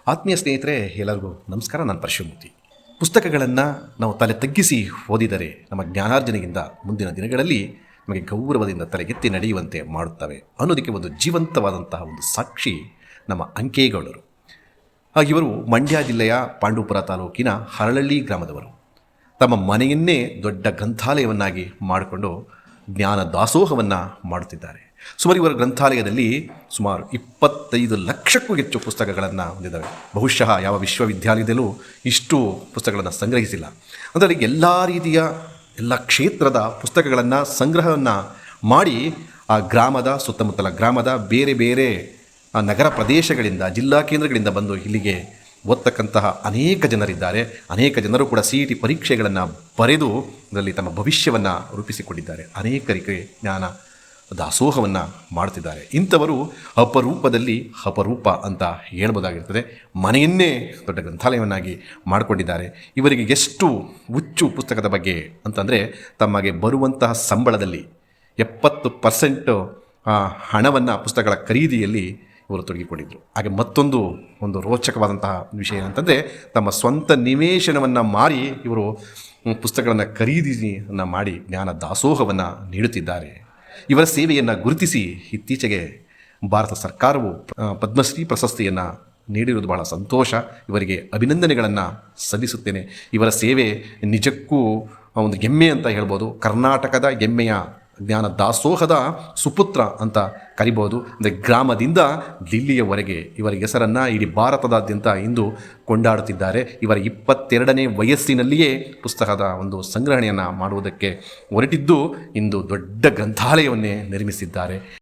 ಆತ್ಮೀಯ ಸ್ನೇಹಿತರೆ, ಎಲ್ಲರಿಗೂ ನಮಸ್ಕಾರ. ನಾನು ಪರಶುಮೂರ್ತಿ. ಪುಸ್ತಕಗಳನ್ನು ನಾವು ತಲೆ ತಗ್ಗಿಸಿ ಓದಿದರೆ ನಮ್ಮ ಜ್ಞಾನಾರ್ಜನೆಯಿಂದ ಮುಂದಿನ ದಿನಗಳಲ್ಲಿ ನಮಗೆ ಗೌರವದಿಂದ ತಲೆಗೆತ್ತಿ ನಡೆಯುವಂತೆ ಮಾಡುತ್ತವೆ ಅನ್ನೋದಕ್ಕೆ ಒಂದು ಜೀವಂತವಾದಂತಹ ಒಂದು ಸಾಕ್ಷಿ ನಮ್ಮ ಅಂಕೇಗೌಡರು. ಇವರು ಮಂಡ್ಯ ಜಿಲ್ಲೆಯ ಪಾಂಡವಪುರ ತಾಲೂಕಿನ ಹರಳಳ್ಳಿ ಗ್ರಾಮದವರು. ತಮ್ಮ ಮನೆಯನ್ನೇ ದೊಡ್ಡ ಗ್ರಂಥಾಲಯವನ್ನಾಗಿ ಮಾಡಿಕೊಂಡು ಜ್ಞಾನ ದಾಸೋಹವನ್ನು ಮಾಡುತ್ತಿದ್ದಾರೆ. ಸುಮಾರು ಇವರ ಗ್ರಂಥಾಲಯದಲ್ಲಿ ಸುಮಾರು 25 ಲಕ್ಷಕ್ಕೂ ಹೆಚ್ಚು ಪುಸ್ತಕಗಳನ್ನು ಹೊಂದಿದ್ದಾವೆ. ಬಹುಶಃ ಯಾವ ವಿಶ್ವವಿದ್ಯಾಲಯದಲ್ಲೂ ಇಷ್ಟು ಪುಸ್ತಕಗಳನ್ನು ಸಂಗ್ರಹಿಸಿಲ್ಲ. ಅಂದರೆ ಎಲ್ಲ ರೀತಿಯ ಎಲ್ಲ ಕ್ಷೇತ್ರದ ಪುಸ್ತಕಗಳನ್ನು ಸಂಗ್ರಹವನ್ನು ಮಾಡಿ ಆ ಗ್ರಾಮದ ಸುತ್ತಮುತ್ತಲ ಗ್ರಾಮದ ಬೇರೆ ಬೇರೆ ನಗರ ಪ್ರದೇಶಗಳಿಂದ ಜಿಲ್ಲಾ ಕೇಂದ್ರಗಳಿಂದ ಬಂದು ಇಲ್ಲಿಗೆ ಓದ್ತಕ್ಕಂತಹ ಅನೇಕ ಜನರಿದ್ದಾರೆ. ಅನೇಕ ಜನರು ಕೂಡ CET ಪರೀಕ್ಷೆಗಳನ್ನು ಬರೆದು ಅದರಲ್ಲಿ ತಮ್ಮ ಭವಿಷ್ಯವನ್ನು ರೂಪಿಸಿಕೊಂಡಿದ್ದಾರೆ. ಅನೇಕರಿಗೆ ಜ್ಞಾನ ದಾಸೋಹವನ್ನು ಮಾಡ್ತಿದ್ದಾರೆ. ಇಂಥವರು ಅಪರೂಪದಲ್ಲಿ ಅಪರೂಪ ಅಂತ ಹೇಳ್ಬೋದಾಗಿರ್ತದೆ. ಮನೆಯನ್ನೇ ದೊಡ್ಡ ಗ್ರಂಥಾಲಯವನ್ನಾಗಿ ಮಾಡಿಕೊಂಡಿದ್ದಾರೆ. ಇವರಿಗೆ ಎಷ್ಟು ಹುಚ್ಚು ಪುಸ್ತಕದ ಬಗ್ಗೆ ಅಂತಂದರೆ, ತಮಗೆ ಬರುವಂತಹ ಸಂಬಳದಲ್ಲಿ 70% ಹಣವನ್ನು ಪುಸ್ತಕಗಳ ಖರೀದಿಯಲ್ಲಿ ಇವರು ತೊಡಗಿಕೊಂಡಿದ್ದರು. ಹಾಗೆ ಮತ್ತೊಂದು ರೋಚಕವಾದಂತಹ ವಿಷಯ ಏನಂತಂದರೆ, ತಮ್ಮ ಸ್ವಂತ ನಿವೇಶನವನ್ನು ಮಾರಿ ಇವರು ಪುಸ್ತಕಗಳನ್ನು ಖರೀದಿಯನ್ನು ಮಾಡಿ ಜ್ಞಾನ ದಾಸೋಹವನ್ನು ನೀಡುತ್ತಿದ್ದಾರೆ. ಇವರ ಸೇವೆಯನ್ನು ಗುರುತಿಸಿ ಇತ್ತೀಚೆಗೆ ಭಾರತ ಸರ್ಕಾರವು ಪದ್ಮಶ್ರೀ ಪ್ರಶಸ್ತಿಯನ್ನು ನೀಡಿರುವುದು ಬಹಳ ಸಂತೋಷ. ಇವರಿಗೆ ಅಭಿನಂದನೆಗಳನ್ನು ಸಲ್ಲಿಸುತ್ತೇನೆ. ಇವರ ಸೇವೆ ನಿಜಕ್ಕೂ ಒಂದು ಹೆಮ್ಮೆ ಅಂತ ಹೇಳ್ಬೋದು. ಕರ್ನಾಟಕದ ಹೆಮ್ಮೆಯ ಜ್ಞಾನ ದಾಸೋಹದ ಸುಪುತ್ರ ಅಂತ ಕರಿಬೋದು. ಅಂದರೆ ಗ್ರಾಮದಿಂದ ದಿಲ್ಲಿಯವರೆಗೆ ಇವರ ಹೆಸರನ್ನು ಇಡೀ ಭಾರತದಾದ್ಯಂತ ಇಂದು ಕೊಂಡಾಡುತ್ತಿದ್ದಾರೆ. ಇವರ 22ನೇ ವಯಸ್ಸಿನಲ್ಲಿಯೇ ಪುಸ್ತಕದ ಒಂದು ಸಂಗ್ರಹಣೆಯನ್ನು ಮಾಡುವುದಕ್ಕೆ ಹೊರಟಿದ್ದು ಇಂದು ದೊಡ್ಡ ಗ್ರಂಥಾಲಯವನ್ನೇ ನಿರ್ಮಿಸಿದ್ದಾರೆ.